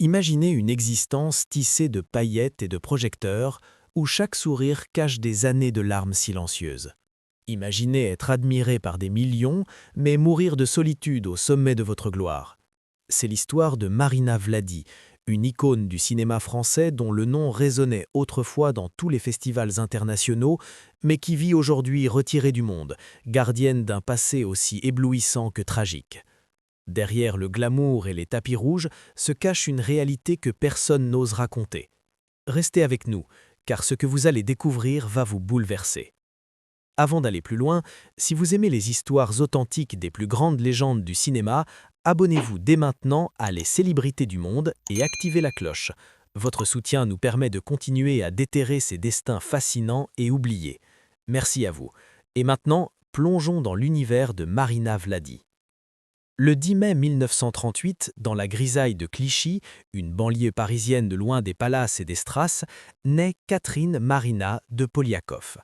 Imaginez une existence tissée de paillettes et de projecteurs, où chaque sourire cache des années de larmes silencieuses. Imaginez être admiré par des millions, mais mourir de solitude au sommet de votre gloire. C'est l'histoire de Marina Vladi, une icône du cinéma français dont le nom résonnait autrefois dans tous les festivals internationaux, mais qui vit aujourd'hui retirée du monde, gardienne d'un passé aussi éblouissant que tragique. Derrière le glamour et les tapis rouges se cache une réalité que personne n'ose raconter. Restez avec nous, car ce que vous allez découvrir va vous bouleverser. Avant d'aller plus loin, si vous aimez les histoires authentiques des plus grandes légendes du cinéma, abonnez-vous dès maintenant à Les Célébrités du Monde et activez la cloche. Votre soutien nous permet de continuer à déterrer ces destins fascinants et oubliés. Merci à vous. Et maintenant, plongeons dans l'univers de Marina Vladi. Le 10 mai 1938, dans la grisaille de Clichy, une banlieue parisienne de loin des palaces et des strass, naît Catherine Marina de Poliakoff.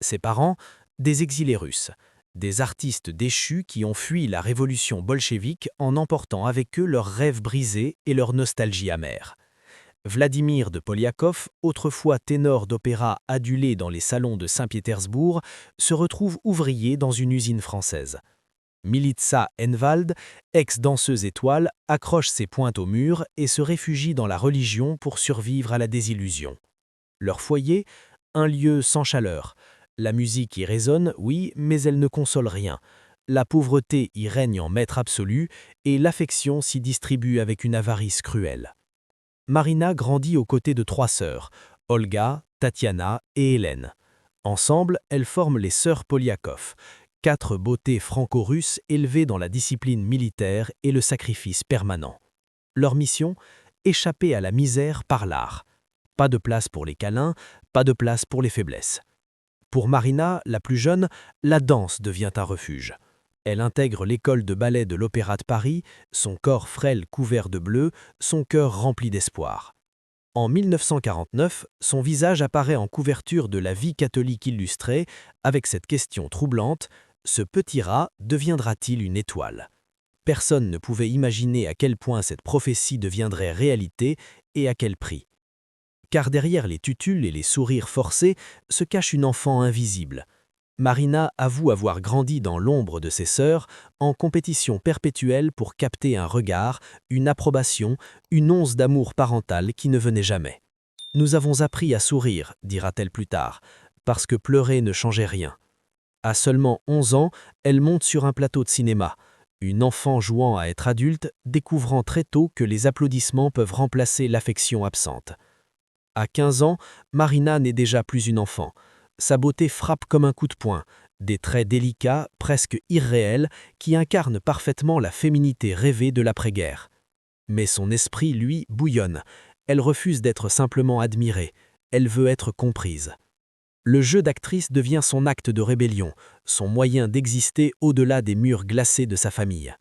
Ses parents, des exilés russes, des artistes déchus qui ont fui la révolution bolchevique en emportant avec eux leurs rêves brisés et leur nostalgie amère. Vladimir de Poliakoff, autrefois ténor d'opéra adulé dans les salons de Saint-Pétersbourg, se retrouve ouvrier dans une usine française. Militsa Enwald, ex-danseuse étoile, accroche ses pointes au mur et se réfugie dans la religion pour survivre à la désillusion. Leur foyer, un lieu sans chaleur. La musique y résonne, oui, mais elle ne console rien. La pauvreté y règne en maître absolu et l'affection s'y distribue avec une avarice cruelle. Marina grandit aux côtés de trois sœurs, Olga, Tatiana et Hélène. Ensemble, elles forment les sœurs Poliakoff, quatre beautés franco-russes élevées dans la discipline militaire et le sacrifice permanent. Leur mission, échapper à la misère par l'art. Pas de place pour les câlins, pas de place pour les faiblesses. Pour Marina, la plus jeune, la danse devient un refuge. Elle intègre l'école de ballet de l'Opéra de Paris, son corps frêle couvert de bleu, son cœur rempli d'espoir. En 1949, son visage apparaît en couverture de la Vie catholique illustrée avec cette question troublante: ce petit rat deviendra-t-il une étoile? Personne ne pouvait imaginer à quel point cette prophétie deviendrait réalité et à quel prix. Car derrière les tutules et les sourires forcés se cache une enfant invisible. Marina avoue avoir grandi dans l'ombre de ses sœurs, en compétition perpétuelle pour capter un regard, une approbation, une once d'amour parental qui ne venait jamais. « Nous avons appris à sourire », dira-t-elle plus tard, parce que pleurer ne changeait rien. À seulement 11 ans, elle monte sur un plateau de cinéma. Une enfant jouant à être adulte, découvrant très tôt que les applaudissements peuvent remplacer l'affection absente. À 15 ans, Marina n'est déjà plus une enfant. Sa beauté frappe comme un coup de poing, des traits délicats, presque irréels, qui incarnent parfaitement la féminité rêvée de l'après-guerre. Mais son esprit, lui, bouillonne. Elle refuse d'être simplement admirée. Elle veut être comprise. Le jeu d'actrice devient son acte de rébellion, son moyen d'exister au-delà des murs glacés de sa famille.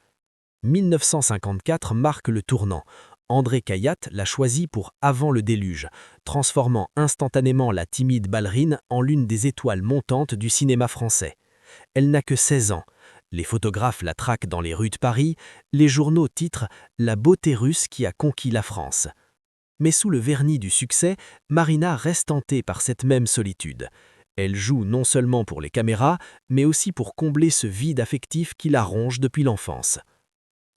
1954 marque le tournant. André Cayatte l'a choisie pour Avant le déluge, transformant instantanément la timide ballerine en l'une des étoiles montantes du cinéma français. Elle n'a que 16 ans. Les photographes la traquent dans les rues de Paris, les journaux titrent « La beauté russe qui a conquis la France ». Mais sous le vernis du succès, Marina reste hantée par cette même solitude. Elle joue non seulement pour les caméras, mais aussi pour combler ce vide affectif qui la ronge depuis l'enfance.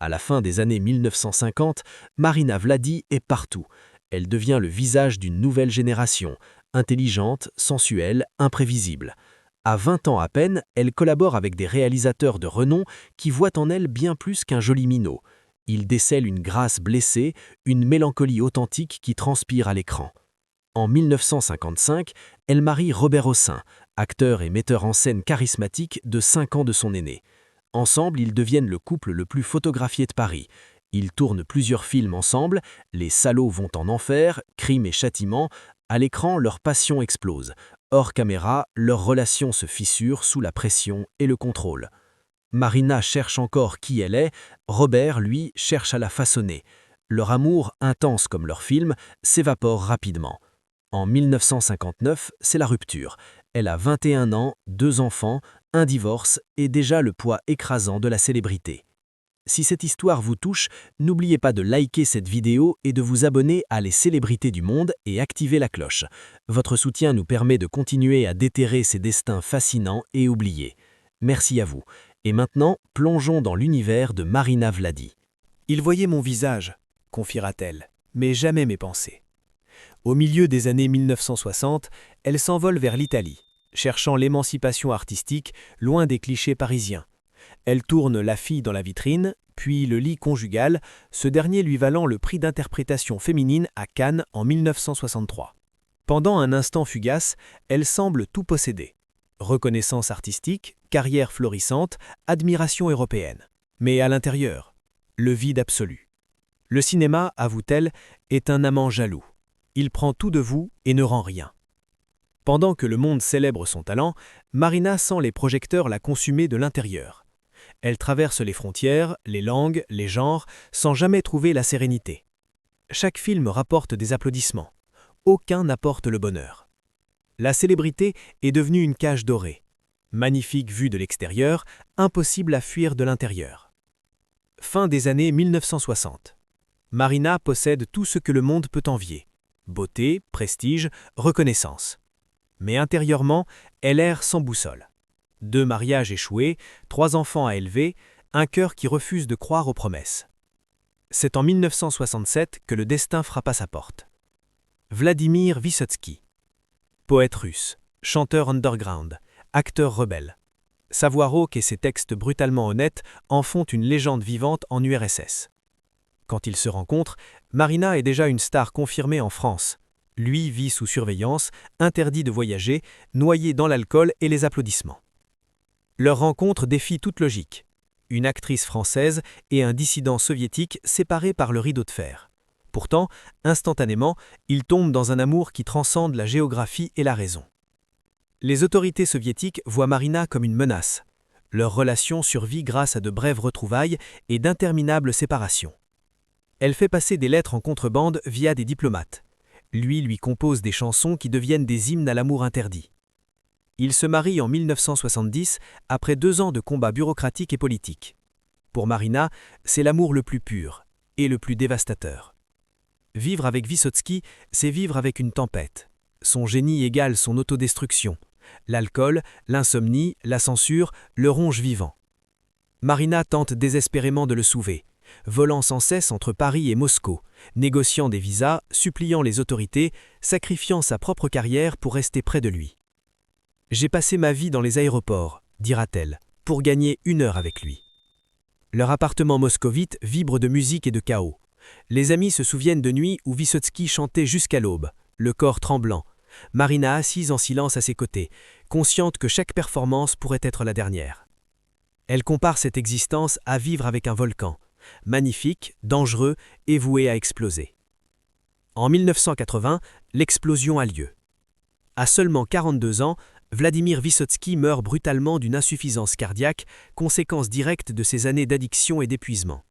À la fin des années 1950, Marina Vladi est partout. Elle devient le visage d'une nouvelle génération, intelligente, sensuelle, imprévisible. À 20 ans à peine, elle collabore avec des réalisateurs de renom qui voient en elle bien plus qu'un joli minot. Ils décèlent une grâce blessée, une mélancolie authentique qui transpire à l'écran. En 1955, elle marie Robert Hossein, acteur et metteur en scène charismatique de 5 ans de son aîné. Ensemble, ils deviennent le couple le plus photographié de Paris. Ils tournent plusieurs films ensemble, Les salauds vont en enfer, Crime et châtiment. À l'écran, leur passion explose. Hors caméra, leur relation se fissure sous la pression et le contrôle. Marina cherche encore qui elle est, Robert, lui, cherche à la façonner. Leur amour, intense comme leur film, s'évapore rapidement. En 1959, c'est la rupture. Elle a 21 ans, 2 enfants, un divorce et déjà le poids écrasant de la célébrité. Si cette histoire vous touche, n'oubliez pas de liker cette vidéo et de vous abonner à Les Célébrités du Monde et activer la cloche. Votre soutien nous permet de continuer à déterrer ces destins fascinants et oubliés. Merci à vous. Et maintenant, plongeons dans l'univers de Marina Vladi. Il voyait mon visage, confiera-t-elle, mais jamais mes pensées. Au milieu des années 1960, elle s'envole vers l'Italie, cherchant l'émancipation artistique loin des clichés parisiens. Elle tourne La fille dans la vitrine, puis Le lit conjugal, ce dernier lui valant le prix d'interprétation féminine à Cannes en 1963. Pendant un instant fugace, elle semble tout posséder. Reconnaissance artistique, carrière florissante, admiration européenne. Mais à l'intérieur, le vide absolu. Le cinéma, avoue-t-elle, est un amant jaloux. Il prend tout de vous et ne rend rien. Pendant que le monde célèbre son talent, Marina sent les projecteurs la consumer de l'intérieur. Elle traverse les frontières, les langues, les genres, sans jamais trouver la sérénité. Chaque film rapporte des applaudissements. Aucun n'apporte le bonheur. La célébrité est devenue une cage dorée. Magnifique vue de l'extérieur, impossible à fuir de l'intérieur. Fin des années 1960. Marina possède tout ce que le monde peut envier. Beauté, prestige, reconnaissance. Mais intérieurement, elle erre sans boussole. 2 mariages échoués, 3 enfants à élever, un cœur qui refuse de croire aux promesses. C'est en 1967 que le destin frappe à sa porte. Vladimir Vysotsky. Poète russe, chanteur underground, acteur rebelle. Sa voix rauque et ses textes brutalement honnêtes en font une légende vivante en URSS. Quand ils se rencontrent, Marina est déjà une star confirmée en France. Lui vit sous surveillance, interdit de voyager, noyé dans l'alcool et les applaudissements. Leur rencontre défie toute logique. Une actrice française et un dissident soviétique séparés par le rideau de fer. Pourtant, instantanément, ils tombent dans un amour qui transcende la géographie et la raison. Les autorités soviétiques voient Marina comme une menace. Leur relation survit grâce à de brèves retrouvailles et d'interminables séparations. Elle fait passer des lettres en contrebande via des diplomates. Lui compose des chansons qui deviennent des hymnes à l'amour interdit. Il se marie en 1970 après 2 ans de combats bureaucratiques et politiques. Pour Marina, c'est l'amour le plus pur et le plus dévastateur. Vivre avec Vysotsky, c'est vivre avec une tempête. Son génie égale son autodestruction. L'alcool, l'insomnie, la censure le rongent vivant. Marina tente désespérément de le sauver, volant sans cesse entre Paris et Moscou, négociant des visas, suppliant les autorités, sacrifiant sa propre carrière pour rester près de lui. « J'ai passé ma vie dans les aéroports, dira-t-elle, pour gagner 1 heure avec lui. » Leur appartement moscovite vibre de musique et de chaos. Les amis se souviennent de nuits où Vysotsky chantait jusqu'à l'aube, le corps tremblant. Marina assise en silence à ses côtés, consciente que chaque performance pourrait être la dernière. Elle compare cette existence à vivre avec un volcan, magnifique, dangereux et voué à exploser. En 1980, l'explosion a lieu. À seulement 42 ans, Vladimir Vysotsky meurt brutalement d'une insuffisance cardiaque, conséquence directe de ses années d'addiction et d'épuisement.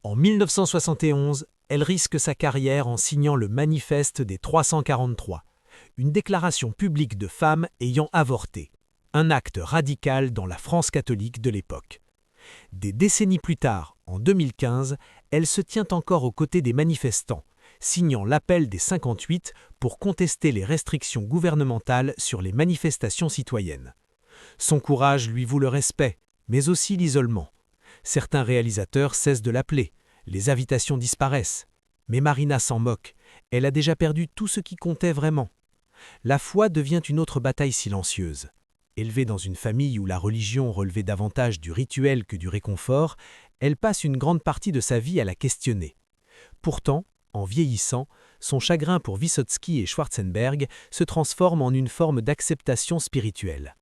En 1971, elle risque sa carrière en signant le Manifeste des 343, une déclaration publique de femmes ayant avorté, un acte radical dans la France catholique de l'époque. Des décennies plus tard, en 2015, elle se tient encore aux côtés des manifestants, signant l'appel des 58 pour contester les restrictions gouvernementales sur les manifestations citoyennes. Son courage lui vaut le respect, mais aussi l'isolement. Certains réalisateurs cessent de l'appeler, les invitations disparaissent. Mais Marina s'en moque, elle a déjà perdu tout ce qui comptait vraiment. La foi devient une autre bataille silencieuse. Élevée dans une famille où la religion relevait davantage du rituel que du réconfort, elle passe une grande partie de sa vie à la questionner. Pourtant, en vieillissant, son chagrin pour Vysotsky et Schwarzenberg se transforme en une forme d'acceptation spirituelle.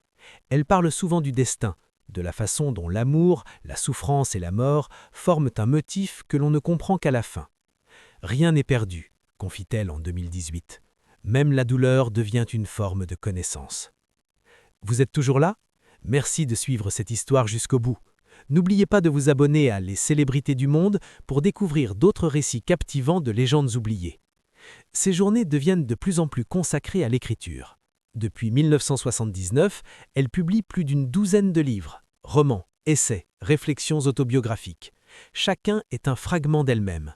Elle parle souvent du destin, de la façon dont l'amour, la souffrance et la mort forment un motif que l'on ne comprend qu'à la fin. « Rien n'est perdu », confie-t-elle en 2018. « Même la douleur devient une forme de connaissance. » Vous êtes toujours là? Merci de suivre cette histoire jusqu'au bout. N'oubliez pas de vous abonner à Les Célébrités du Monde pour découvrir d'autres récits captivants de légendes oubliées. Ces journées deviennent de plus en plus consacrées à l'écriture. Depuis 1979, elle publie plus d'12 de livres, romans, essais, réflexions autobiographiques. Chacun est un fragment d'elle-même.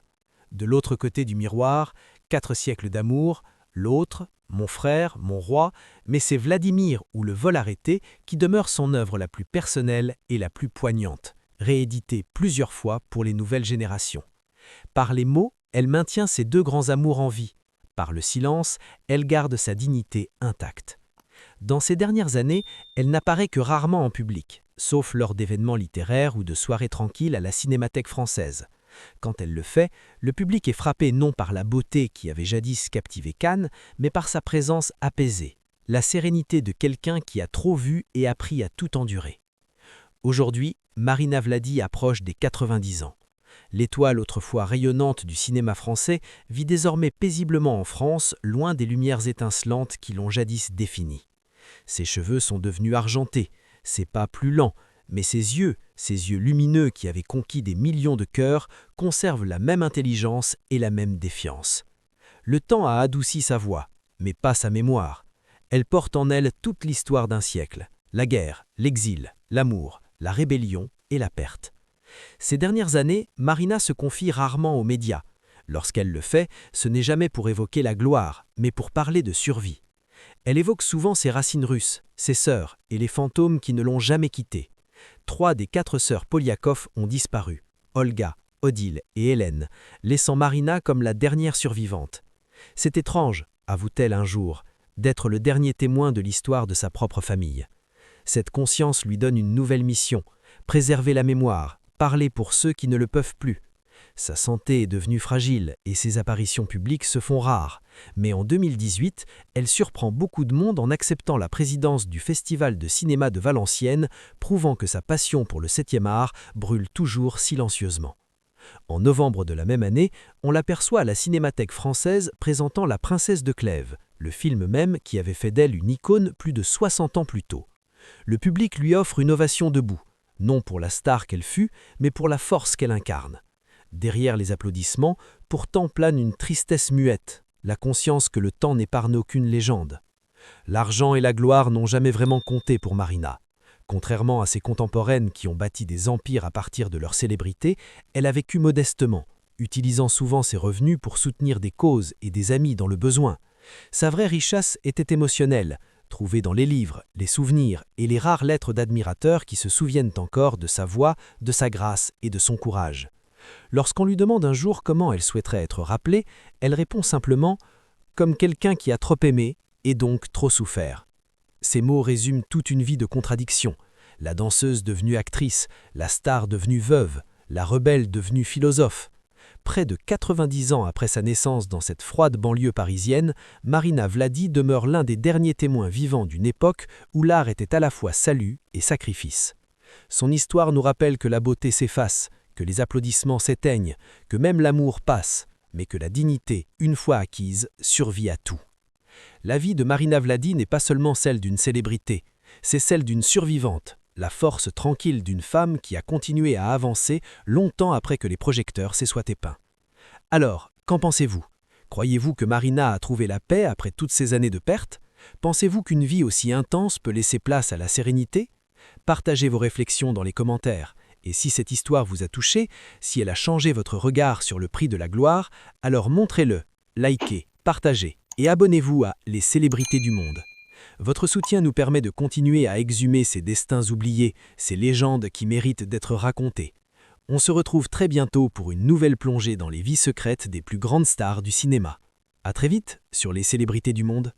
De l'autre côté du miroir, 4 siècles d'amour, l'autre, mon frère, mon roi, mais c'est Vladimir ou le vol arrêté qui demeure son œuvre la plus personnelle et la plus poignante, rééditée plusieurs fois pour les nouvelles générations. Par les mots, elle maintient ses 2 grands amours en vie. Par le silence, elle garde sa dignité intacte. Dans ces dernières années, elle n'apparaît que rarement en public, sauf lors d'événements littéraires ou de soirées tranquilles à la Cinémathèque française. Quand elle le fait, le public est frappé non par la beauté qui avait jadis captivé Cannes, mais par sa présence apaisée, la sérénité de quelqu'un qui a trop vu et appris à tout endurer. Aujourd'hui, Marina Vladi approche des 90 ans. L'étoile autrefois rayonnante du cinéma français vit désormais paisiblement en France, loin des lumières étincelantes qui l'ont jadis définie. Ses cheveux sont devenus argentés, ses pas plus lents, mais ses yeux lumineux qui avaient conquis des millions de cœurs, conservent la même intelligence et la même défiance. Le temps a adouci sa voix, mais pas sa mémoire. Elle porte en elle toute l'histoire d'un siècle, la guerre, l'exil, l'amour, la rébellion et la perte. Ces dernières années, Marina se confie rarement aux médias. Lorsqu'elle le fait, ce n'est jamais pour évoquer la gloire, mais pour parler de survie. Elle évoque souvent ses racines russes, ses sœurs et les fantômes qui ne l'ont jamais quittée. 3 des 4 sœurs Poliakov ont disparu, Olga, Odile et Hélène, laissant Marina comme la dernière survivante. C'est étrange, avoue-t-elle un jour, d'être le dernier témoin de l'histoire de sa propre famille. Cette conscience lui donne une nouvelle mission, préserver la mémoire, parler pour ceux qui ne le peuvent plus. Sa santé est devenue fragile et ses apparitions publiques se font rares. Mais en 2018, elle surprend beaucoup de monde en acceptant la présidence du Festival de cinéma de Valenciennes, prouvant que sa passion pour le 7e art brûle toujours silencieusement. En novembre de la même année, on l'aperçoit à la Cinémathèque française présentant La Princesse de Clèves, le film même qui avait fait d'elle une icône plus de 60 ans plus tôt. Le public lui offre une ovation debout, non pour la star qu'elle fut, mais pour la force qu'elle incarne. Derrière les applaudissements, pourtant plane une tristesse muette, la conscience que le temps n'épargne aucune légende. L'argent et la gloire n'ont jamais vraiment compté pour Marina. Contrairement à ses contemporaines qui ont bâti des empires à partir de leur célébrité, elle a vécu modestement, utilisant souvent ses revenus pour soutenir des causes et des amis dans le besoin. Sa vraie richesse était émotionnelle, trouvée dans les livres, les souvenirs et les rares lettres d'admirateurs qui se souviennent encore de sa voix, de sa grâce et de son courage. Lorsqu'on lui demande un jour comment elle souhaiterait être rappelée, elle répond simplement « comme quelqu'un qui a trop aimé et donc trop souffert ». Ces mots résument toute une vie de contradictions. La danseuse devenue actrice, la star devenue veuve, la rebelle devenue philosophe. Près de 90 ans après sa naissance dans cette froide banlieue parisienne, Marina Vladi demeure l'un des derniers témoins vivants d'une époque où l'art était à la fois salut et sacrifice. Son histoire nous rappelle que la beauté s'efface, que les applaudissements s'éteignent, que même l'amour passe, mais que la dignité, une fois acquise, survit à tout. La vie de Marina Vladi n'est pas seulement celle d'une célébrité, c'est celle d'une survivante, la force tranquille d'une femme qui a continué à avancer longtemps après que les projecteurs s'y soient éteints. Alors, qu'en pensez-vous? Croyez-vous que Marina a trouvé la paix après toutes ces années de perte? Pensez-vous qu'une vie aussi intense peut laisser place à la sérénité? Partagez vos réflexions dans les commentaires. Et si cette histoire vous a touché, si elle a changé votre regard sur le prix de la gloire, alors montrez-le, likez, partagez et abonnez-vous à Les Célébrités du Monde. Votre soutien nous permet de continuer à exhumer ces destins oubliés, ces légendes qui méritent d'être racontées. On se retrouve très bientôt pour une nouvelle plongée dans les vies secrètes des plus grandes stars du cinéma. À très vite sur Les Célébrités du Monde.